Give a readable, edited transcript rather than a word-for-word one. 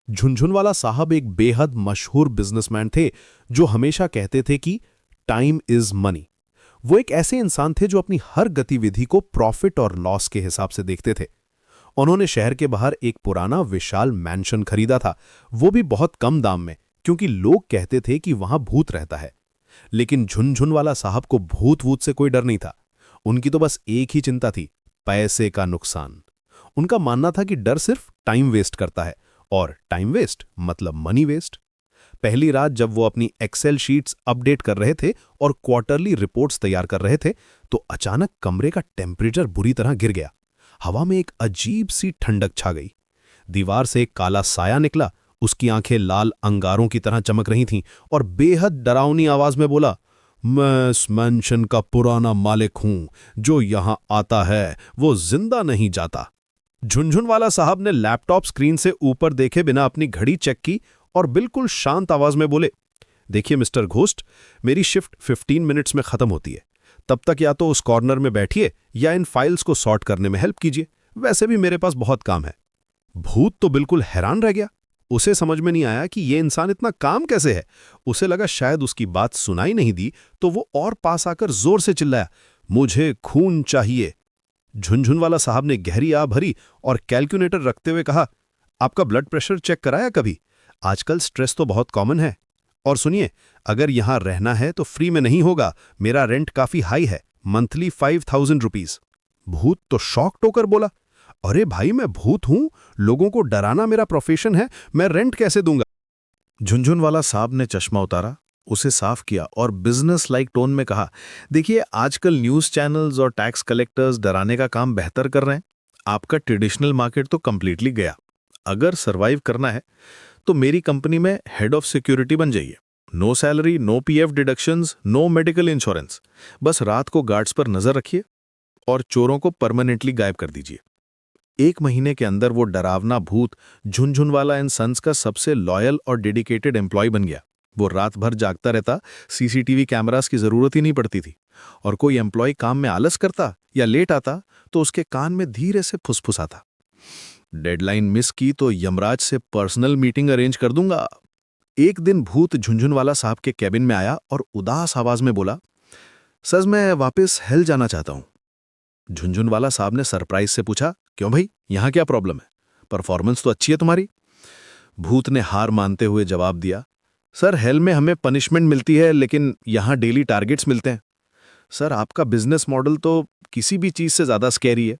झुनझुनवाला साहब एक बेहद मशहूर बिजनेसमैन थे जो हमेशा कहते थे कि टाइम इज मनी। वो एक ऐसे इंसान थे जो अपनी हर गतिविधि को प्रॉफिट और लॉस के हिसाब से देखते थे। उन्होंने शहर के बाहर एक पुराना विशाल मैंशन खरीदा था, वो भी बहुत कम दाम में, क्योंकि लोग कहते थे कि वहां भूत रहता है। लेकिन झुनझुनवाला साहब को भूत वूत से कोई डर नहीं था। उनकी तो बस एक ही चिंता थी, पैसे का नुकसान। उनका मानना था कि डर सिर्फ टाइम वेस्ट करता है, और टाइम वेस्ट मतलब मनी वेस्ट। पहली रात जब वो अपनी एक्सेल शीट्स अपडेट कर रहे थे और क्वार्टरली रिपोर्ट्स तैयार कर रहे थे, तो अचानक कमरे का टेम्परेचर बुरी तरह गिर गया। हवा में एक अजीब सी ठंडक छा गई। दीवार से एक काला साया निकला, उसकी आंखें लाल अंगारों की तरह चमक रही थीं और बेहद डरावनी आवाज में बोला, मैं इस मैंशन का पुराना मालिक हूं, जो यहां आता है वो जिंदा नहीं जाता। झुनझुनवाला साहब ने लैपटॉप स्क्रीन से ऊपर देखे बिना अपनी घड़ी चेक की और बिल्कुल शांत आवाज में बोले, देखिए मिस्टर घोस्ट, मेरी शिफ्ट 15 मिनट्स में खत्म होती है। तब तक या तो उस कॉर्नर में बैठिए या इन फाइल्स को सॉर्ट करने में हेल्प कीजिए। वैसे भी मेरे पास बहुत काम है। भूत तो बिल्कुल हैरान रह गया। उसे समझ में नहीं आया कि ये इंसान इतना काम कैसे है। उसे लगा शायद उसकी बात सुनाई नहीं दी, तो वो और पास आकर जोर से चिल्लाया, मुझे खून चाहिए। झुनझुनवाला साहब ने गहरी आह भरी और कैलकुलेटर रखते हुए कहा, आपका ब्लड प्रेशर चेक कराया कभी? आजकल स्ट्रेस तो बहुत कॉमन है। और सुनिए, अगर यहां रहना है तो फ्री में नहीं होगा। मेरा रेंट काफी हाई है, मंथली 5000 रुपीज। भूत तो शॉक्ड होकर बोला, अरे भाई, मैं भूत हूं? लोगों को डराना मेरा प्रोफेशन है, मैं रेंट कैसे दूंगा? झुनझुनवाला साहब ने चश्मा उतारा, उसे साफ किया और बिजनेस लाइक टोन में कहा, देखिए, आजकल न्यूज चैनल्स और टैक्स कलेक्टर्स डराने का काम बेहतर कर रहे हैं। आपका ट्रेडिशनल मार्केट तो कंप्लीटली गया। अगर सरवाइव करना है तो मेरी कंपनी में हेड ऑफ सिक्योरिटी बन जाइए। No salary, no PF deductions, no medical insurance. बस रात को गार्ड्स पर नजर रखिए और चोरों को परमानेंटली गायब कर दीजिए। 1 महीने के अंदर वो डरावना भूत झुनझुनवाला एंड सन्स का सबसे लॉयल और डेडिकेटेड एम्प्लॉय बन गया। वो रात भर जागता रहता, सीसीटीवी कैमरास की जरूरत ही नहीं पड़ती थी। और कोई एम्प्लॉय काम में आलस करता या लेट आता तो उसके कान में धीरे से फुसफुसाता, डेडलाइन मिस की तो यमराज से पर्सनल मीटिंग अरेंज कर दूंगा। एक दिन भूत झुनझुनवाला साहब के कैबिन में आया और उदास आवाज में बोला, सर, मैं वापस हेल जाना चाहता हूं। झुनझुनवाला साहब ने सरप्राइज से पूछा, क्यों भाई, यहां क्या प्रॉब्लम है? परफॉर्मेंस तो अच्छी है तुम्हारी। भूत ने हार मानते हुए जवाब दिया, सर, हेल में हमें पनिशमेंट मिलती है, लेकिन यहां डेली टारगेट्स मिलते हैं। सर, आपका बिजनेस मॉडल तो किसी भी चीज से ज्यादा स्कैरी है।